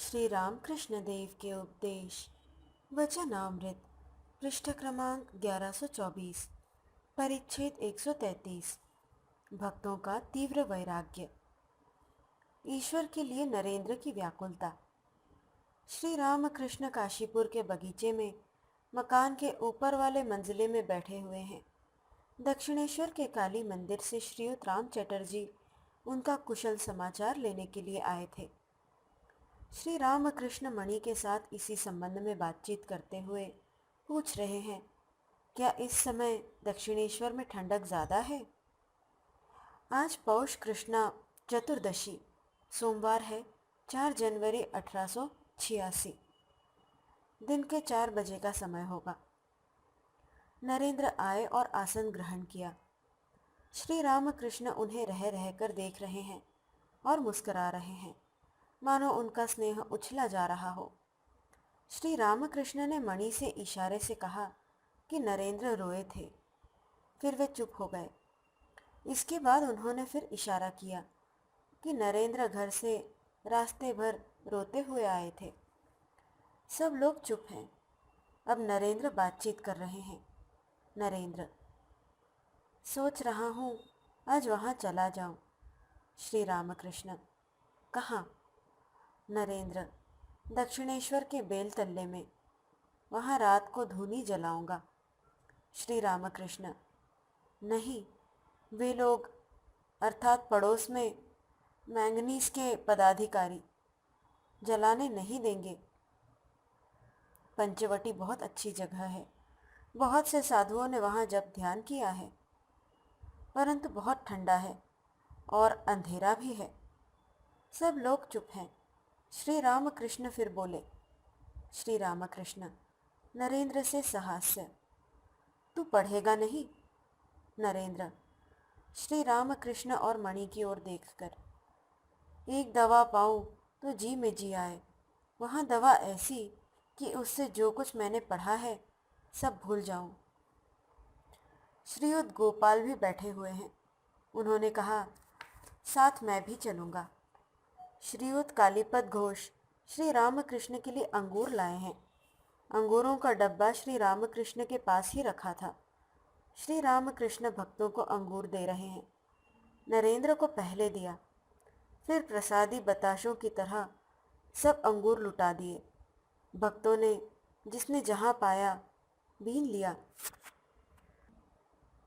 श्री रामकृष्ण देव के उपदेश वचनामृत पृष्ठ क्रमांक 1124 परिच्छेद 133 भक्तों का तीव्र वैराग्य। ईश्वर के लिए नरेंद्र की व्याकुलता। श्री रामकृष्ण काशीपुर के बगीचे में मकान के ऊपर वाले मंजिले में बैठे हुए हैं। दक्षिणेश्वर के काली मंदिर से श्रीयुत राम चटर्जी उनका कुशल समाचार लेने के लिए आए थे। श्री रामकृष्ण मणि के साथ इसी संबंध में बातचीत करते हुए पूछ रहे हैं, क्या इस समय दक्षिणेश्वर में ठंडक ज़्यादा है? आज पौष कृष्णा चतुर्दशी सोमवार है, 4 जनवरी 1886। दिन के 4 बजे का समय होगा। नरेंद्र आए और आसन ग्रहण किया। श्री रामकृष्ण उन्हें रह रहकर देख रहे हैं और मुस्कुरा रहे हैं, मानो उनका स्नेह उछला जा रहा हो। श्री रामकृष्ण ने मणि से इशारे से कहा कि नरेंद्र रोए थे। फिर वे चुप हो गए। इसके बाद उन्होंने फिर इशारा किया कि नरेंद्र घर से रास्ते भर रोते हुए आए थे। सब लोग चुप हैं। अब नरेंद्र बातचीत कर रहे हैं। नरेंद्र: सोच रहा हूँ आज वहाँ चला जाऊँ। श्री रामकृष्ण: कहाँ? नरेंद्र: दक्षिणेश्वर के बेलतल्ले में। वहाँ रात को धूनी जलाऊंगा। श्री रामकृष्ण: नहीं, वे लोग अर्थात पड़ोस में मैंगनीज के पदाधिकारी जलाने नहीं देंगे। पंचवटी बहुत अच्छी जगह है। बहुत से साधुओं ने वहाँ जब ध्यान किया है, परंतु बहुत ठंडा है और अंधेरा भी है। सब लोग चुप हैं। श्री रामकृष्ण फिर बोले। श्री रामकृष्ण नरेंद्र से सहास्य: तू पढ़ेगा नहीं? नरेंद्र श्री रामकृष्ण और मणि की ओर देखकर: एक दवा पाऊं तो जी में जी आए। वहाँ दवा ऐसी कि उससे जो कुछ मैंने पढ़ा है सब भूल जाऊं। श्रीयुत गोपाल भी बैठे हुए हैं। उन्होंने कहा, साथ मैं भी चलूँगा। श्रीयुत कालीपद घोष श्री रामकृष्ण के लिए अंगूर लाए हैं। अंगूरों का डब्बा श्री रामकृष्ण के पास ही रखा था। श्री रामकृष्ण भक्तों को अंगूर दे रहे हैं। नरेंद्र को पहले दिया, फिर प्रसादी बताशों की तरह सब अंगूर लुटा दिए। भक्तों ने जिसने जहाँ पाया बीन लिया।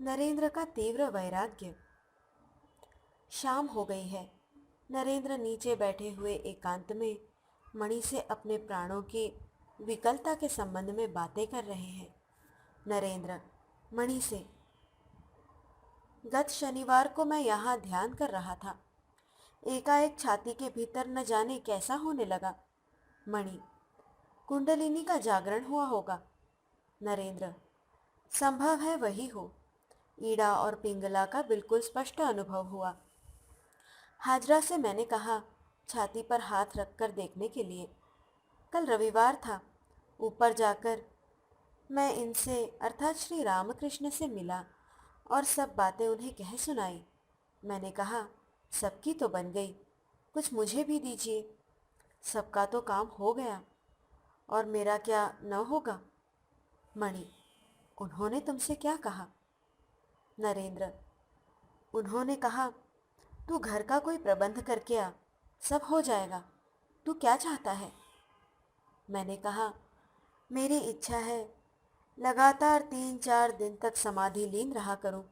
नरेंद्र का तीव्र वैराग्य। शाम हो गई है। नरेंद्र नीचे बैठे हुए एकांत में मणि से अपने प्राणों की विकलता के संबंध में बातें कर रहे हैं। नरेंद्र मणि से: गत शनिवार को मैं यहाँ ध्यान कर रहा था। एकाएक छाती के भीतर न जाने कैसा होने लगा। मणि: कुंडलिनी का जागरण हुआ होगा। नरेंद्र: संभव है वही हो। ईड़ा और पिंगला का बिल्कुल स्पष्ट अनुभव हुआ। हाजरा से मैंने कहा छाती पर हाथ रखकर देखने के लिए। कल रविवार था। ऊपर जाकर मैं इनसे अर्थात श्री रामकृष्ण से मिला और सब बातें उन्हें कह सुनाई। मैंने कहा, सबकी तो बन गई, कुछ मुझे भी दीजिए। सबका तो काम हो गया और मेरा क्या न होगा? मणि: उन्होंने तुमसे क्या कहा? नरेंद्र: उन्होंने कहा, तू घर का कोई प्रबंध करके आ, सब हो जाएगा। तू क्या चाहता है? मैंने कहा, मेरी इच्छा है लगातार 3-4 दिन तक समाधि लीन रहा करूं।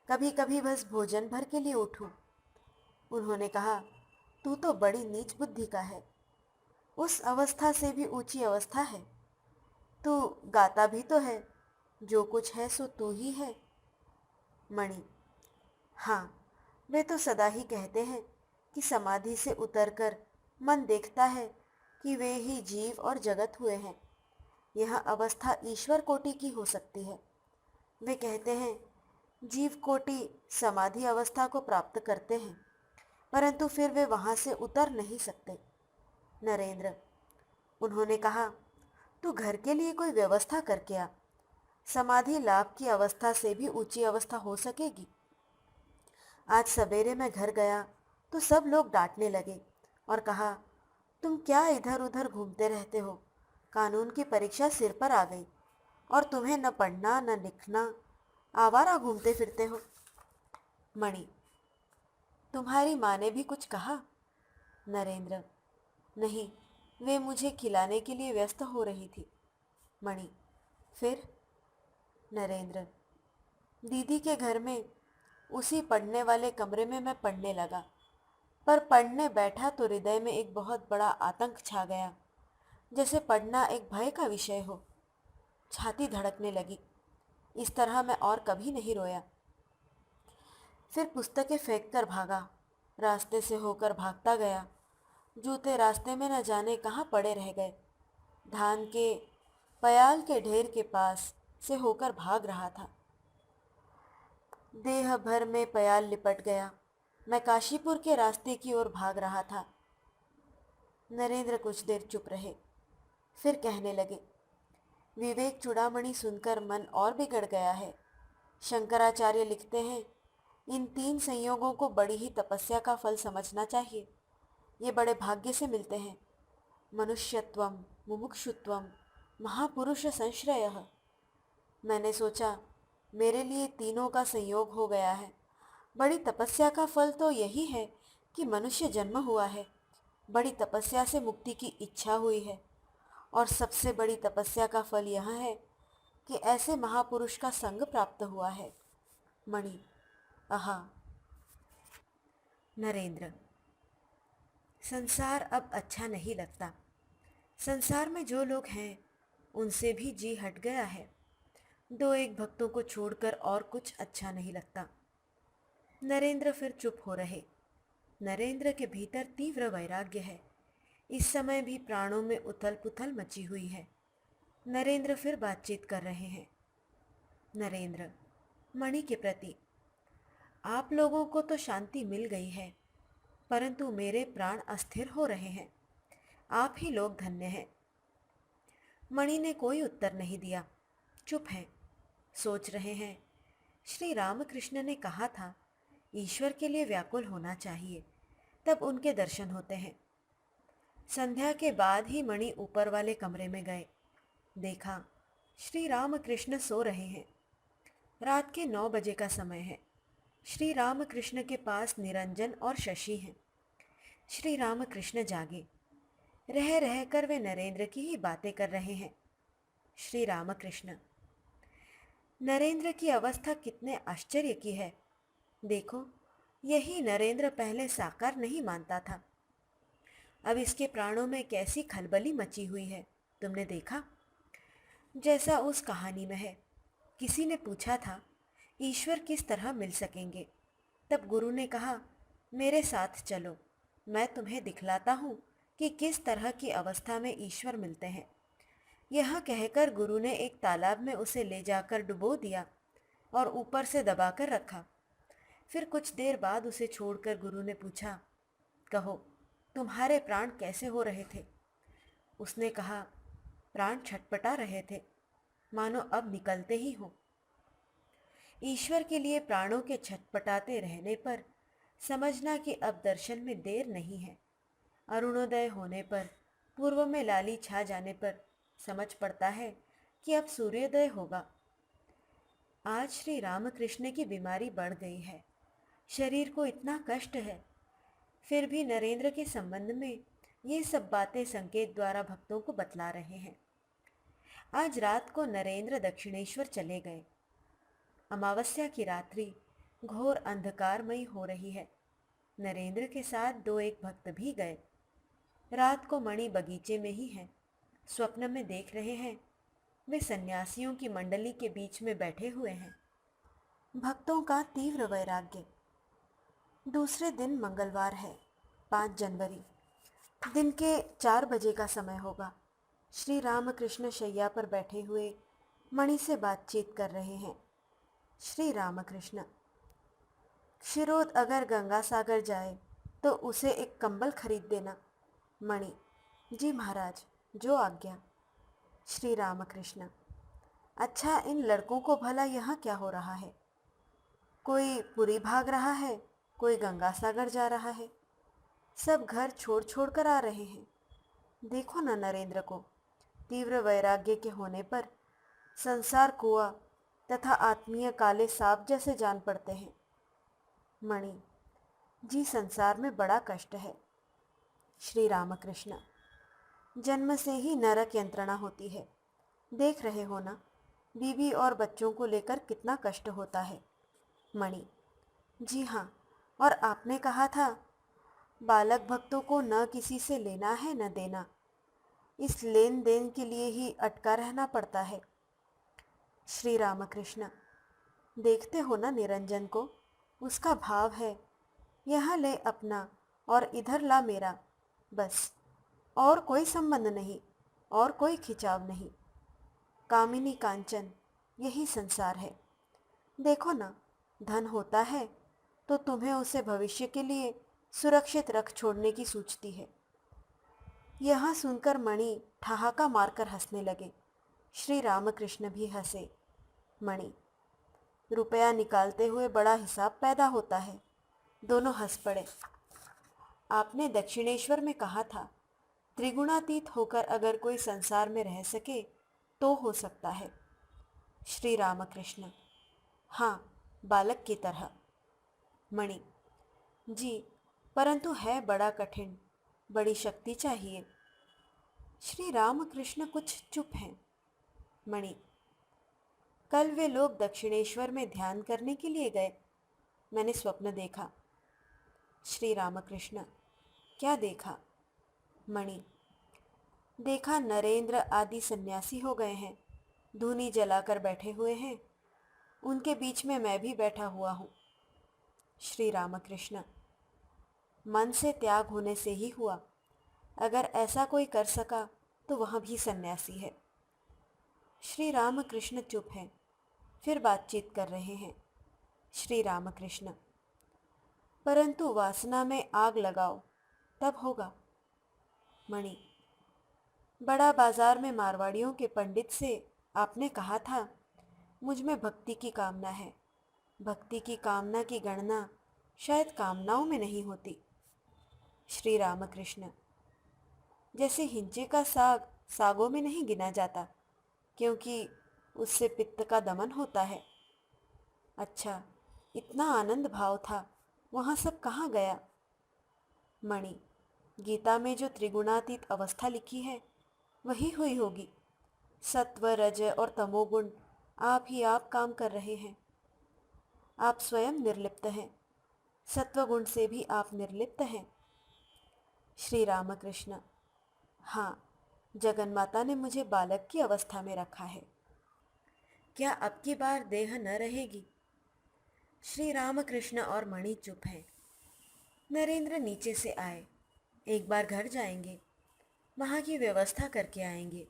कभी कभी बस भोजन भर के लिए उठूं। उन्होंने कहा, तू तो बड़ी नीच बुद्धि का है। उस अवस्था से भी ऊंची अवस्था है। तू गाता भी तो है, जो कुछ है सो तू ही है। मणि: हाँ, वे तो सदा ही कहते हैं कि समाधि से उतरकर मन देखता है कि वे ही जीव और जगत हुए हैं। यह अवस्था ईश्वर कोटि की हो सकती है। वे कहते हैं जीव कोटि समाधि अवस्था को प्राप्त करते हैं, परंतु फिर वे वहाँ से उतर नहीं सकते। नरेंद्र: उन्होंने कहा, तू घर के लिए कोई व्यवस्था करके आ। समाधि लाभ की अवस्था से भी ऊंची अवस्था हो सकेगी। आज सवेरे मैं घर गया तो सब लोग डांटने लगे और कहा, तुम क्या इधर उधर घूमते रहते हो? कानून की परीक्षा सिर पर आ गई और तुम्हें न पढ़ना न लिखना, आवारा घूमते फिरते हो। मणि, तुम्हारी माँ ने भी कुछ कहा? नरेंद्र, नहीं, वे मुझे खिलाने के लिए व्यस्त हो रही थी। मणि, फिर? नरेंद्र, दीदी के घर में उसी पढ़ने वाले कमरे में मैं पढ़ने लगा, पर पढ़ने बैठा तो हृदय में एक बहुत बड़ा आतंक छा गया, जैसे पढ़ना एक भय का विषय हो। छाती धड़कने लगी। इस तरह मैं और कभी नहीं रोया। फिर पुस्तकें फेंक कर भागा, रास्ते से होकर भागता गया। जूते रास्ते में न जाने कहाँ पड़े रह गए। धान के पयाल के ढेर के पास से होकर भाग रहा था। देह भर में पयाल लिपट गया। मैं काशीपुर के रास्ते की ओर भाग रहा था। नरेंद्र कुछ देर चुप रहे, फिर कहने लगे, विवेक चूड़ामणि सुनकर मन और बिगड़ गया है। शंकराचार्य लिखते हैं, इन 3 संयोगों को बड़ी ही तपस्या का फल समझना चाहिए। ये बड़े भाग्य से मिलते हैं। मनुष्यत्वम, मुमुक्षुत्वम, महापुरुष संश्रयः। मैंने सोचा, मेरे लिए तीनों का संयोग हो गया है। बड़ी तपस्या का फल तो यही है कि मनुष्य जन्म हुआ है। बड़ी तपस्या से मुक्ति की इच्छा हुई है, और सबसे बड़ी तपस्या का फल यह है कि ऐसे महापुरुष का संग प्राप्त हुआ है। मणि, आहा। नरेंद्र, संसार अब अच्छा नहीं लगता। संसार में जो लोग हैं उनसे भी जी हट गया है। 2-1 भक्तों को छोड़कर और कुछ अच्छा नहीं लगता। नरेंद्र फिर चुप हो रहे। नरेंद्र के भीतर तीव्र वैराग्य है। इस समय भी प्राणों में उथल पुथल मची हुई है। नरेंद्र फिर बातचीत कर रहे हैं। नरेंद्र, मणि के प्रति, आप लोगों को तो शांति मिल गई है, परंतु मेरे प्राण अस्थिर हो रहे हैं। आप ही लोग धन्य हैं। मणि ने कोई उत्तर नहीं दिया, चुप हैं, सोच रहे हैं। श्री रामकृष्ण ने कहा था, ईश्वर के लिए व्याकुल होना चाहिए, तब उनके दर्शन होते हैं। संध्या के बाद ही मणि ऊपर वाले कमरे में गए। देखा, श्री रामकृष्ण सो रहे हैं। रात के 9 बजे का समय है। श्री रामकृष्ण के पास निरंजन और शशि हैं। श्री रामकृष्ण जागे। रह रह कर वे नरेंद्र की ही बातें कर रहे हैं। श्री रामकृष्ण, नरेंद्र की अवस्था कितने आश्चर्य की है। देखो, यही नरेंद्र पहले साकार नहीं मानता था। अब इसके प्राणों में कैसी खलबली मची हुई है, तुमने देखा? जैसा उस कहानी में है। किसी ने पूछा था, ईश्वर किस तरह मिल सकेंगे? तब गुरु ने कहा, मेरे साथ चलो, मैं तुम्हें दिखलाता हूँ कि किस तरह की अवस्था में ईश्वर मिलते हैं। यह कहकर गुरु ने एक तालाब में उसे ले जाकर डुबो दिया और ऊपर से दबाकर रखा। फिर कुछ देर बाद उसे छोड़कर गुरु ने पूछा, कहो, तुम्हारे प्राण कैसे हो रहे थे? उसने कहा, प्राण छटपटा रहे थे, मानो अब निकलते ही हो। ईश्वर के लिए प्राणों के छटपटाते रहने पर समझना कि अब दर्शन में देर नहीं है। अरुणोदय होने पर, पूर्व में लाली छा जाने पर समझ पड़ता है कि अब सूर्योदय होगा। आज श्री रामकृष्ण की बीमारी बढ़ गई है। शरीर को इतना कष्ट है, फिर भी नरेंद्र के संबंध में ये सब बातें संकेत द्वारा भक्तों को बतला रहे हैं। आज रात को नरेंद्र दक्षिणेश्वर चले गए। अमावस्या की रात्रि घोर अंधकारमयी हो रही है। नरेंद्र के साथ 2-1 भक्त भी गए। रात को मणि बगीचे में ही है। स्वप्न में देख रहे हैं, वे सन्यासियों की मंडली के बीच में बैठे हुए हैं। भक्तों का तीव्र वैराग्य। दूसरे दिन मंगलवार है, 5 जनवरी। दिन के 4 बजे का समय होगा। श्री रामकृष्ण शैया पर बैठे हुए मणि से बातचीत कर रहे हैं। श्री रामकृष्ण, क्षीरोद अगर गंगा सागर जाए तो उसे एक कंबल खरीद देना। मणि, जी महाराज, जो आज्ञा। श्री रामकृष्ण, अच्छा, इन लड़कों को भला यहाँ क्या हो रहा है? कोई पुरी भाग रहा है, कोई गंगा सागर जा रहा है। सब घर छोड़ छोड़ कर आ रहे हैं। देखो ना नरेंद्र को, तीव्र वैराग्य के होने पर संसार कुआ तथा आत्मीय काले सांप जैसे जान पड़ते हैं। मणि, जी संसार में बड़ा कष्ट है। श्री रामकृष्ण, जन्म से ही नरक यंत्रणा होती है। देख रहे हो ना, बीवी और बच्चों को लेकर कितना कष्ट होता है। मणि, जी हाँ, और आपने कहा था बालक भक्तों को न किसी से लेना है न देना, इस लेन देन के लिए ही अटका रहना पड़ता है। श्री रामकृष्ण, देखते हो ना निरंजन को, उसका भाव है यहाँ ले अपना और इधर ला मेरा, बस, और कोई संबंध नहीं, और कोई खिंचाव नहीं। कामिनी कांचन, यही संसार है। देखो ना, धन होता है तो तुम्हें उसे भविष्य के लिए सुरक्षित रख छोड़ने की सूझती है। यह सुनकर मणि ठहाका मारकर हंसने लगे। श्री रामकृष्ण भी हंसे। मणि, रुपया निकालते हुए बड़ा हिसाब पैदा होता है। दोनों हंस पड़े। आपने दक्षिणेश्वर में कहा था, त्रिगुणातीत होकर अगर कोई संसार में रह सके तो हो सकता है। श्री रामकृष्ण, हाँ, बालक की तरह। मणि, जी, परंतु है बड़ा कठिन, बड़ी शक्ति चाहिए। श्री रामकृष्ण कुछ चुप हैं। मणि, कल वे लोग दक्षिणेश्वर में ध्यान करने के लिए गए, मैंने स्वप्न देखा। श्री रामकृष्ण, क्या देखा? मणि, देखा नरेंद्र आदि सन्यासी हो गए हैं, धूनी जलाकर बैठे हुए हैं, उनके बीच में मैं भी बैठा हुआ हूँ। श्री रामकृष्ण, मन से त्याग होने से ही हुआ, अगर ऐसा कोई कर सका तो वह भी सन्यासी है। श्री रामकृष्ण चुप हैं, फिर बातचीत कर रहे हैं। श्री रामकृष्ण, परंतु वासना में आग लगाओ, तब होगा। मणि, बड़ा बाजार में मारवाड़ियों के पंडित से आपने कहा था, मुझ में भक्ति की कामना है। भक्ति की कामना की गणना शायद कामनाओं में नहीं होती। श्री रामकृष्ण, जैसे हिंचे का साग सागों में नहीं गिना जाता, क्योंकि उससे पित्त का दमन होता है। अच्छा, इतना आनंद भाव था, वहाँ सब कहाँ गया? मणि, गीता में जो त्रिगुणातीत अवस्था लिखी है वही हुई होगी। सत्व रज और तमोगुण आप ही आप काम कर रहे हैं। आप स्वयं निर्लिप्त हैं, सत्वगुण से भी आप निर्लिप्त हैं। श्री रामकृष्ण, हाँ, जगन्माता ने मुझे बालक की अवस्था में रखा है। क्या अब की बार देह न रहेगी? श्री रामकृष्ण और मणि चुप हैं। नरेंद्र नीचे से आए, एक बार घर जाएंगे, वहाँ की व्यवस्था करके आएंगे।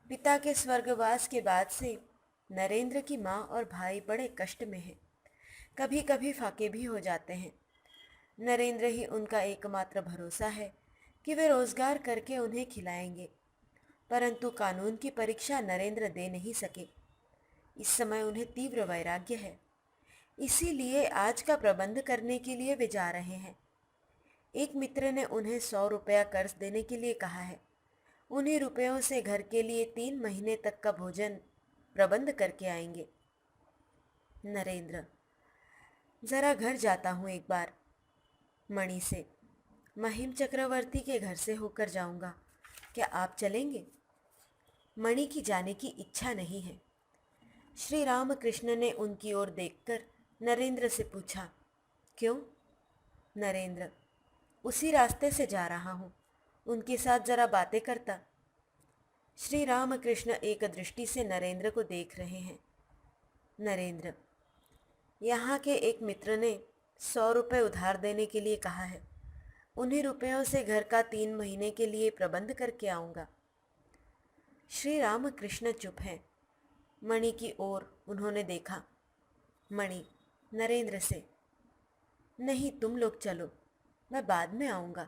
पिता के स्वर्गवास के बाद से नरेंद्र की माँ और भाई बड़े कष्ट में हैं। कभी कभी फाके भी हो जाते हैं। नरेंद्र ही उनका एकमात्र भरोसा है कि वे रोजगार करके उन्हें खिलाएंगे, परंतु कानून की परीक्षा नरेंद्र दे नहीं सके। इस समय उन्हें तीव्र वैराग्य है, इसीलिए आज का प्रबंध करने के लिए वे जा रहे हैं। एक मित्र ने उन्हें 100 रुपया कर्ज देने के लिए कहा है। उन्हीं रुपयों से घर के लिए 3 महीने तक का भोजन प्रबंध करके आएंगे। नरेंद्र, जरा घर जाता हूँ एक बार। मणि से, महिम चक्रवर्ती के घर से होकर जाऊंगा, क्या आप चलेंगे? मणि की जाने की इच्छा नहीं है। श्री रामकृष्ण ने उनकी ओर देखकर नरेंद्र से पूछा, क्यों? नरेंद्र, उसी रास्ते से जा रहा हूँ, उनके साथ जरा बातें करता। श्री रामकृष्ण एक दृष्टि से नरेंद्र को देख रहे हैं। नरेंद्र, यहाँ के एक मित्र ने 100 रुपये उधार देने के लिए कहा है, उन्हीं रुपयों से घर का 3 महीने के लिए प्रबंध करके आऊँगा। श्री रामकृष्ण चुप हैं। मणि की ओर उन्होंने देखा। मणि नरेंद्र से, नहीं, तुम लोग चलो, मैं बाद में आऊँगा।